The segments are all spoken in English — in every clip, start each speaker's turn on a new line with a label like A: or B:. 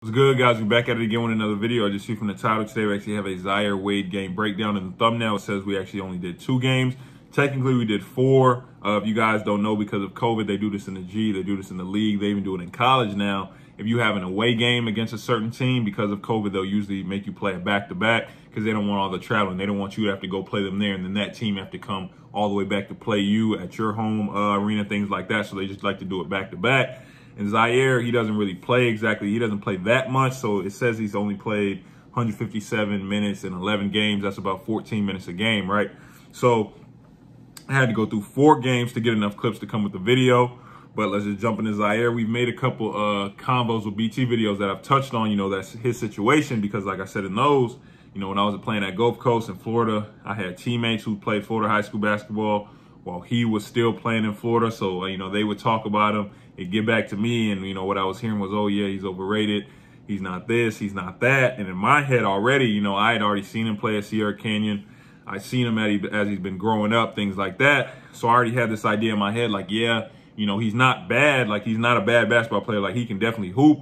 A: What's good, guys? We're back at it again with another video. I just see from the title today, we actually have a Zaire Wade game breakdown. In the thumbnail, it says we actually only did 2 games. Technically, we did 4. If you guys don't know, because of COVID, they do this in the G, they do this in the league, they even do it in college now. If you have an away game against a certain team, because of COVID, they'll usually make you play a back-to-back because they don't want all the traveling. They don't want you to have to go play them there, and then that team have to come all the way back to play you at your home arena, things like that. So they just like to do it back-to-back. And Zaire, he doesn't really play exactly. He doesn't play that much. So it says he's only played 157 minutes in 11 games. That's about 14 minutes a game, right? So I had to go through 4 games to get enough clips to come with the video. But let's just jump into Zaire. We've made a couple combos with BT videos that I've touched on, you know, that's his situation. Because like I said in those, you know, when I was playing at Gulf Coast in Florida, I had teammates who played Florida high school basketball while he was still playing in Florida. So, you know, they would talk about him. It'd get back to me, and, you know, what I was hearing was, oh, yeah, he's overrated. He's not this, he's not that. And in my head already, you know, I had already seen him play at Sierra Canyon. I'd seen him as he's been growing up, things like that. So I already had this idea in my head, like, yeah, you know, he's not bad. Like, he's not a bad basketball player. Like, he can definitely hoop,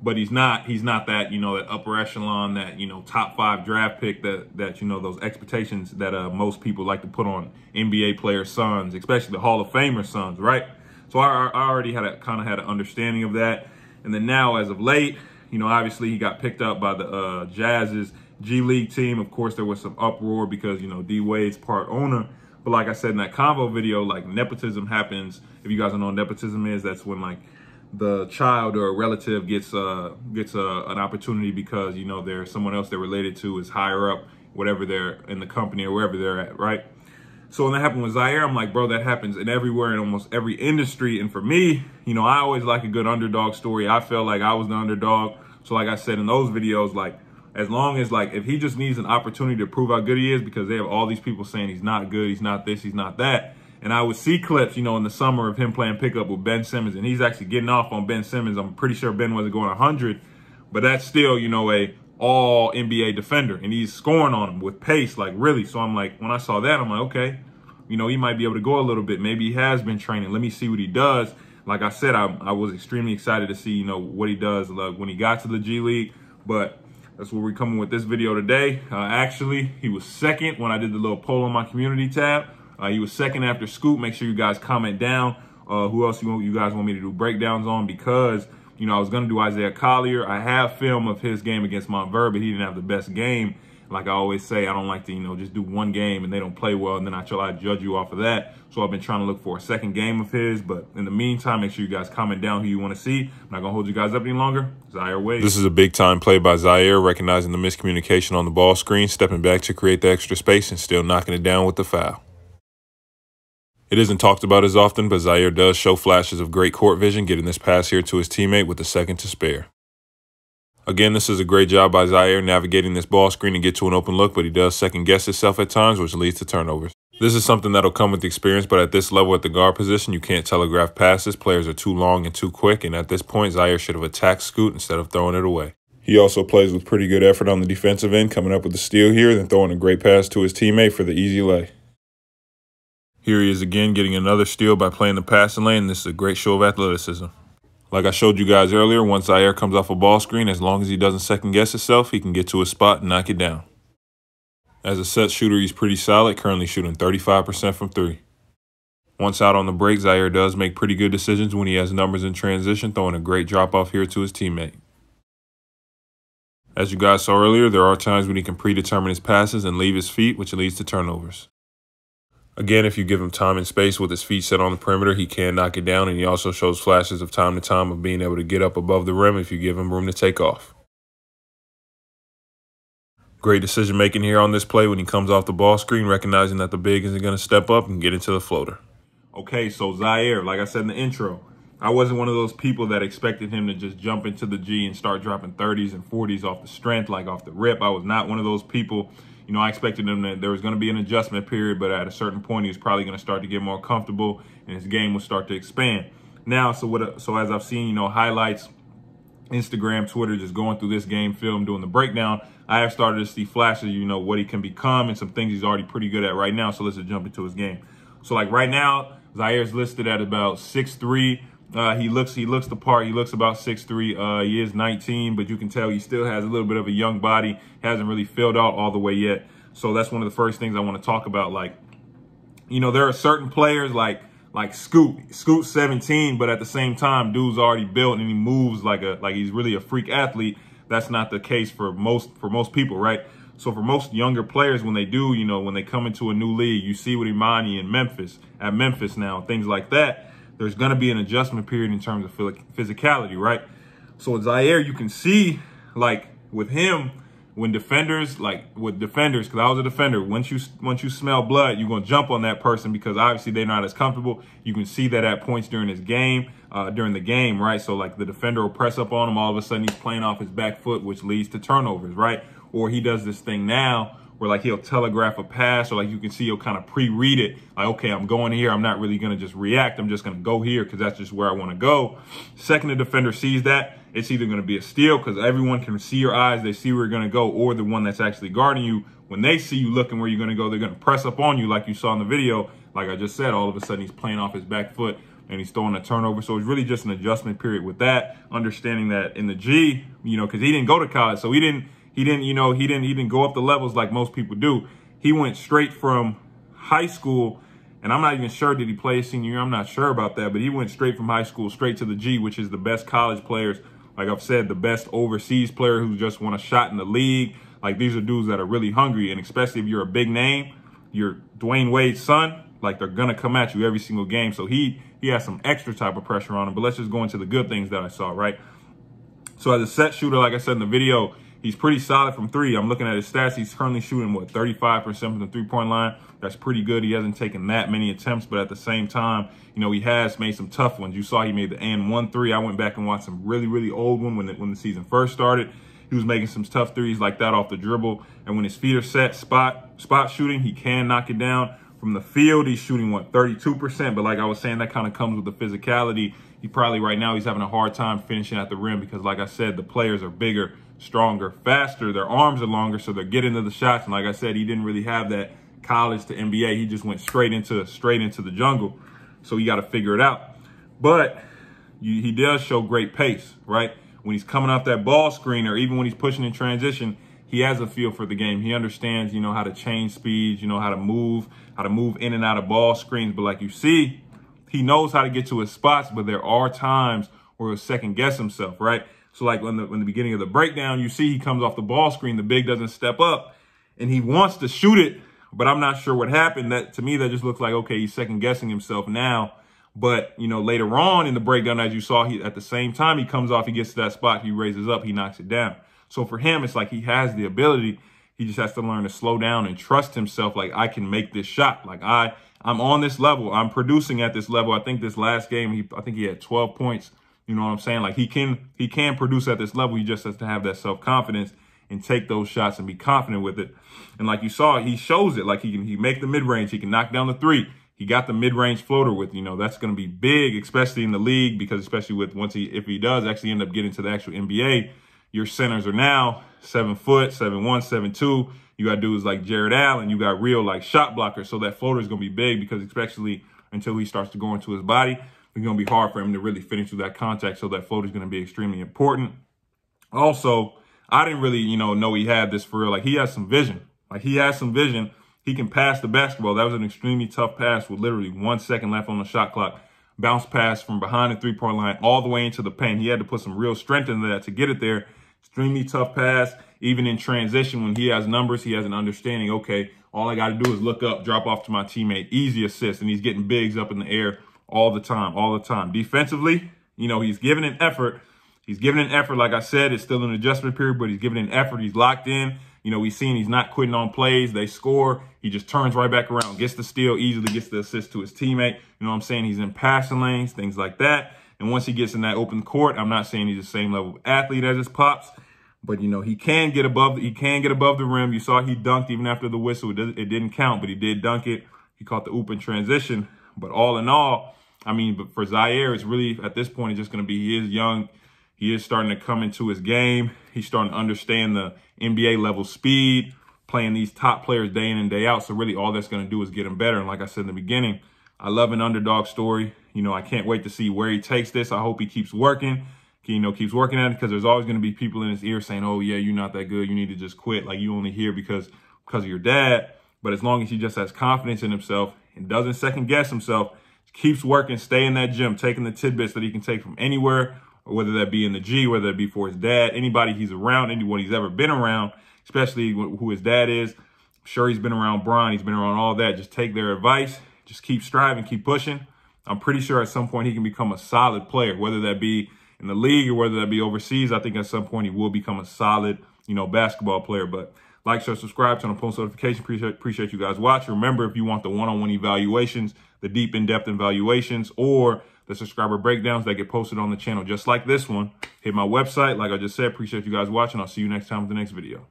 A: but he's not that, you know, that upper echelon, that, you know, top 5 draft pick that you know, those expectations that most people like to put on NBA players' sons, especially the Hall of Famer sons, right? So I already had kind of had an understanding of that. And then now, as of late, you know, obviously he got picked up by the Jazz's G League team. Of course, there was some uproar because, you know, D Wade's part owner. But like I said in that convo video, like, nepotism happens. If you guys don't know what nepotism is, that's when, like, the child or a relative gets an opportunity because, you know, there's someone else they're related to is higher up, whatever they're in the company or wherever they're at, right? So when that happened with Zaire, I'm like, bro, that happens in everywhere, in almost every industry. And for me, you know, I always like a good underdog story. I felt like I was the underdog. So like I said in those videos, like, as long as, like, if he just needs an opportunity to prove how good he is, because they have all these people saying he's not good, he's not this, he's not that. And I would see clips, you know, in the summer of him playing pickup with Ben Simmons, and he's actually getting off on Ben Simmons. I'm pretty sure Ben wasn't going 100, but that's still, you know, a all NBA defender, and he's scoring on him with pace, like, really. So I'm like, when I saw that, I'm like, okay, you know, he might be able to go a little bit. Maybe he has been training. Let me see what he does. Like I said, I was extremely excited to see, you know, what he does when he got to the G League. But that's where we're coming with this video today. Actually, he was second when I did the little poll on my community tab. He was second after Scoop. Make sure you guys comment down who else you guys want me to do breakdowns on, because, you know, I was going to do Isaiah Collier. I have film of his game against Montverde, but he didn't have the best game. Like I always say, I don't like to, you know, just do one game and they don't play well and then I try to judge you off of that. So I've been trying to look for a second game of his. But in the meantime, make sure you guys comment down who you want to see. I'm not going to hold you guys up any longer. Zaire Wade.
B: This is a big-time play by Zaire, recognizing the miscommunication on the ball screen, stepping back to create the extra space and still knocking it down with the foul. It isn't talked about as often, but Zaire does show flashes of great court vision, getting this pass here to his teammate with a second to spare. Again, this is a great job by Zaire navigating this ball screen to get to an open look, but he does second-guess himself at times, which leads to turnovers. This is something that'll come with experience, but at this level at the guard position, you can't telegraph passes. Players are too long and too quick, and at this point, Zaire should have attacked Scoot instead of throwing it away. He also plays with pretty good effort on the defensive end, coming up with the steal here, then throwing a great pass to his teammate for the easy lay. Here he is again, getting another steal by playing the passing lane. This is a great show of athleticism. Like I showed you guys earlier, once Zaire comes off a ball screen, as long as he doesn't second-guess himself, he can get to a spot and knock it down. As a set shooter, he's pretty solid, currently shooting 35% from 3. Once out on the break, Zaire does make pretty good decisions when he has numbers in transition, throwing a great drop-off here to his teammate. As you guys saw earlier, there are times when he can predetermine his passes and leave his feet, which leads to turnovers. Again, if you give him time and space with his feet set on the perimeter, he can knock it down, and he also shows flashes of time to time of being able to get up above the rim if you give him room to take off. Great decision-making here on this play when he comes off the ball screen, recognizing that the big isn't going to step up and get into the floater.
A: Okay, so Zaire, like I said in the intro, I wasn't one of those people that expected him to just jump into the G and start dropping 30s and 40s off the strength, like off the rip. I was not one of those people. You know, I expected him that there was going to be an adjustment period, but at a certain point, he was probably going to start to get more comfortable and his game would start to expand. Now, so as I've seen, you know, highlights, Instagram, Twitter, just going through this game film, doing the breakdown, I have started to see flashes, you know, what he can become and some things he's already pretty good at right now. So let's just jump into his game. So like right now, Zaire's listed at about 6'3", He looks the part. He looks about 6'3". He is 19, but you can tell he still has a little bit of a young body. Hasn't really filled out all the way yet. So that's one of the first things I want to talk about. Like, you know, there are certain players like Scoot's 17, but at the same time, dude's already built and he moves like he's really a freak athlete. That's not the case for most people, right? So for most younger players, when they do, you know, when they come into a new league, you see with Imani in Memphis, at Memphis now, things like that, there's going to be an adjustment period in terms of physicality, right? So with Zaire, you can see, like, with him, when defenders, because I was a defender, once you smell blood, you're going to jump on that person because obviously they're not as comfortable. You can see that at points during the game, right? So, like, the defender will press up on him. All of a sudden, he's playing off his back foot, which leads to turnovers, right? Or he does this thing now where, like, he'll telegraph a pass, or, like, you can see he'll kind of pre-read it. Like, okay, I'm going here. I'm not really going to just react. I'm just going to go here because that's just where I want to go. Second, the defender sees that, it's either going to be a steal because everyone can see your eyes. They see where you're going to go, or the one that's actually guarding you, when they see you looking where you're going to go, they're going to press up on you like you saw in the video. Like I just said, all of a sudden he's playing off his back foot and he's throwing a turnover. So it's really just an adjustment period with that, understanding that in the G, you know, because he didn't go to college. So he didn't go up the levels like most people do. He went straight from high school, and I'm not even sure, did he play his senior year? I'm not sure about that, but he went straight from high school straight to the G, which is the best college players. Like I've said, the best overseas player who just won a shot in the league. Like, these are dudes that are really hungry, and especially if you're a big name, you're Dwayne Wade's son, like, they're going to come at you every single game. So he has some extra type of pressure on him. But let's just go into the good things that I saw, right? So as a set shooter, like I said in the video, he's pretty solid from three. I'm looking at his stats. He's currently shooting, 35% from the three-point line. That's pretty good. He hasn't taken that many attempts, but at the same time, you know, he has made some tough ones. You saw he made the and 1-3. I went back and watched some really, really old one when the season first started. He was making some tough threes like that off the dribble. And when his feet are set, spot shooting, he can knock it down. From the field, he's shooting, 32%. But like I was saying, that kind of comes with the physicality. He probably right now he's having a hard time finishing at the rim because, like I said, the players are bigger, stronger, faster. Their arms are longer, so they're getting to the shots. And like I said, he didn't really have that college to NBA. He just went straight into the jungle. So you got to figure it out. But he does show great pace, right? When he's coming off that ball screen, or even when he's pushing in transition, he has a feel for the game. He understands, you know, how to change speeds, you know, how to move in and out of ball screens. But like you see, he knows how to get to his spots, but there are times where he'll second guess himself, right? So like when the beginning of the breakdown, you see he comes off the ball screen, the big doesn't step up, and he wants to shoot it, but I'm not sure what happened. That, to me, that just looks like, okay, he's second guessing himself now. But, you know, later on in the breakdown, as you saw, at the same time he comes off, he gets to that spot, he raises up, he knocks it down. So for him, it's like he has the ability. He just has to learn to slow down and trust himself. Like, I can make this shot. Like, I'm on this level. I'm producing at this level. I think this last game, I think he had 12 points. You know what I'm saying? Like, he can produce at this level. He just has to have that self-confidence and take those shots and be confident with it. And like you saw, he shows it. Like, he make the mid-range. He can knock down the three. He got the mid-range floater with, you know, that's going to be big, especially in the league, because especially with if he does actually end up getting to the actual NBA, your centers are now 7 foot, 7'1", 7'2". You got dudes like Jared Allen. You got real, like, shot blockers. So that floater is going to be big, because especially until he starts to go into his body, it's going to be hard for him to really finish through that contact. So that floater is going to be extremely important. Also, I didn't really, know he had this for real. Like, he has some vision. He can pass the basketball. That was an extremely tough pass with literally 1 second left on the shot clock. Bounce pass from behind the three-point line all the way into the paint. He had to put some real strength into that to get it there. Extremely tough pass. Even in transition, when he has numbers, he has an understanding, okay, all I got to do is look up, drop off to my teammate. Easy assist, and he's getting bigs up in the air all the time. Defensively, he's giving an effort. Like I said, it's still an adjustment period, but he's giving an effort. He's locked in. We've seen he's not quitting on plays. They score. He just turns right back around, gets the steal, easily gets the assist to his teammate. You know what I'm saying? He's in passing lanes, things like that. And once he gets in that open court, I'm not saying he's the same level of athlete as his pops, but, he can get above the rim. You saw he dunked even after the whistle. It didn't count, but he did dunk it. He caught the oop in transition. But all in all, but for Zaire, it's really, at this point, it's just going to be, he is young. He is starting to come into his game. He's starting to understand the NBA level speed, playing these top players day in and day out. So really all that's going to do is get him better. And like I said in the beginning, I love an underdog story. I can't wait to see where he takes this. I hope he keeps working, keeps working at it, because there's always going to be people in his ear saying, oh, yeah, you're not that good. You need to just quit. Like, you only here because of your dad. But as long as he just has confidence in himself and doesn't second guess himself, keeps working, stay in that gym, taking the tidbits that he can take from anywhere, or whether that be in the G, whether that be for his dad, anybody he's around, anyone he's ever been around, especially who his dad is. I'm sure he's been around Brian, he's been around all that. Just take their advice, just keep striving, keep pushing. I'm pretty sure at some point he can become a solid player, whether that be in the league or whether that be overseas. I think at some point he will become a solid, basketball player. But like, share, subscribe, turn on post notifications. Appreciate you guys watching. Remember, if you want the one-on-one evaluations, the deep in-depth evaluations, or the subscriber breakdowns that get posted on the channel just like this one, hit my website. Like I just said, appreciate you guys watching. I'll see you next time with the next video.